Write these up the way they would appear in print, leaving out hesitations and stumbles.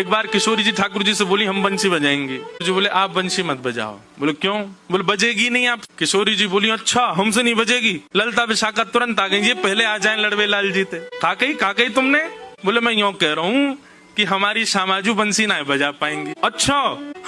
एक बार किशोरी जी ठाकुर जी से बोली हम बंसी बजाएंगे। जो बोले आप बंसी मत बजाओ। बोले क्यों? बोले बजेगी नहीं आप। किशोरी जी बोली अच्छा हमसे नहीं बजेगी। ललता विशाखा तुरंत आ गई, ये पहले आ जाए लड़वे लाल जी थे। का कही तुमने? बोले मैं यूं कह रहा हूँ कि हमारी श्यामाजू बंसी ना बजा पाएंगी। अच्छा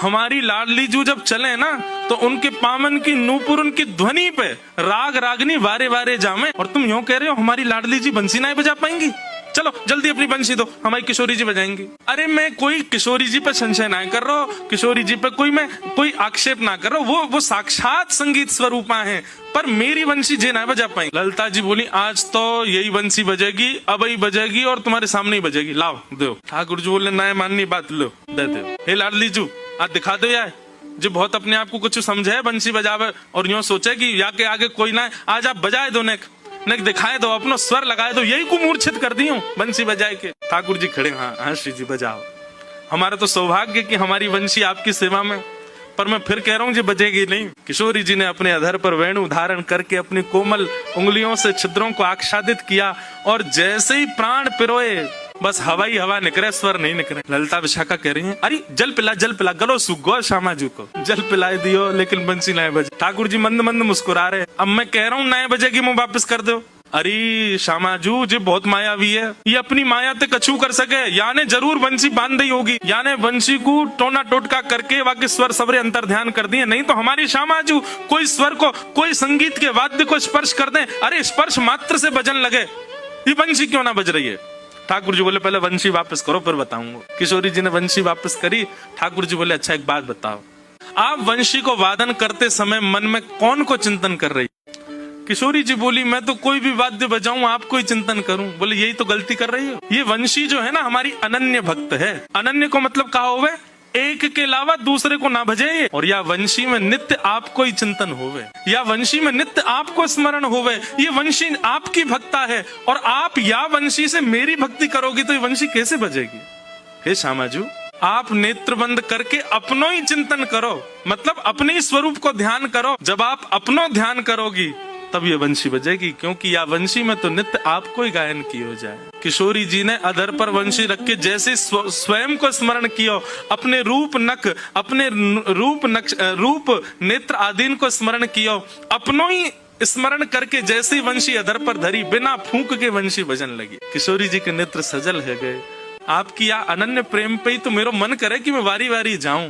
हमारी लाडली जू जब चले ना तो उनके पामन की नूपुर उनकी ध्वनि पे राग रागनी वारे वारे जामे, और तुम यूं कह रहे हो हमारी लाडली जी बंसी ना बजा पाएंगी। चलो जल्दी अपनी बंसी दो, हमारी किशोरी जी बजाएंगी। अरे मैं कोई किशोरी जी पे संशय ना कर रहा हूँ, किशोरी जी पे कोई आक्षेप ना कर रहा हूँ, वो साक्षात संगीत स्वरूपा है, पर मेरी बंसी जे ना बजा पाएंगी। ललिता जी बोली आज तो यही बंसी बजेगी, अब ही बजेगी और तुम्हारे सामने ही बजेगी, लाओ दो। ठाकुर जी बोले ना माननी बात, लो दे दो। हे लाडली जू आज दिखा दो यार, जो बहुत अपने आप को कुछ समझे बंसी बजावे और यूं सोचे कि या के आगे कोई ना, आज आप बजाए दो, नेक दिखाए दो, अपना स्वर लगाए दो, यही को मूर्छित कर दी हूँ बंसी बजाए के। ठाकुर जी खड़े, हाँ श्री जी बजाओ, हमारा तो सौभाग्य कि हमारी बंसी आपकी सेवा में, पर मैं फिर कह रहा हूँ जी बजेगी नहीं। किशोरी जी ने अपने अधर पर वेणु धारण करके अपनी कोमल उंगलियों से छिद्रों को आच्छादित किया और जैसे ही प्राण पिरोए बस हवा ही हवा निकले, स्वर नहीं निकले। ललिता विशाखा कह रही है अरे जल पिला गलो सुगो श्यामाजू को जल पिलाए दियो, लेकिन बंसी नए बजे। ठाकुर जी मंद मंद मुस्कुरा रहे, अब मैं कह रहा हूँ नए बजेगी मुंह वापस कर दो। अरे श्यामाजू जी बहुत मायावी है, ये अपनी माया ते कछू कर सके, याने जरूर बंसी बांध दी होगी, याने बंसी को टोना टोटका करके बाकी स्वर सबरे अंतर ध्यान कर दिए, नहीं तो हमारी श्यामाजू कोई स्वर को, कोई संगीत के वाद्य को स्पर्श कर दे, अरे स्पर्श मात्र से बजन लगे, ये बंसी क्यों ना बज रही है। ठाकुर जी बोले पहले बंसी वापस करो फिर बताऊंगा। किशोरी जी ने बंसी वापस करी। ठाकुर जी बोले अच्छा एक बात बताओ, आप बंसी को वादन करते समय मन में कौन को चिंतन कर रही? किशोरी जी बोली मैं तो कोई भी वाद्य बजाऊं आपको ही चिंतन करूं। बोले यही तो गलती कर रही हो, ये वंशी जो है ना हमारी अनन्य भक्त है। अनन्य को मतलब कहा होवे एक के अलावा दूसरे को ना भजे, और या वंशी में नित्य आपको ही चिंतन होवे, या वंशी में नित्य आपको स्मरण होवे, ये वंशी आपकी भक्ता है, और आप या वंशी से मेरी भक्ति करोगी तो ये वंशी कैसे बजेगी। हे श्यामाजू आप नेत्र बंद करके अपनो ही चिंतन करो, मतलब अपने ही स्वरूप को ध्यान करो, जब आप अपनो ध्यान करोगी तब ये वंशी बजेगी, क्योंकि या वंशी में तो नित्य आपको ही गायन की हो जाए। किशोरी जी ने अधर पर वंशी रख के जैसे स्वयं को स्मरण किया, अपने रूप नक, अपने रूप नेत्र आदि को स्मरण किया, अपनो ही स्मरण करके जैसे वंशी अधर पर धरी, बिना फूंक के वंशी बजन लगी। किशोरी जी के नेत्र सजल है गए। आपकी या अनन्य प्रेम पे ही तो मेरा मन करे कि मैं वारी वारी जाऊं।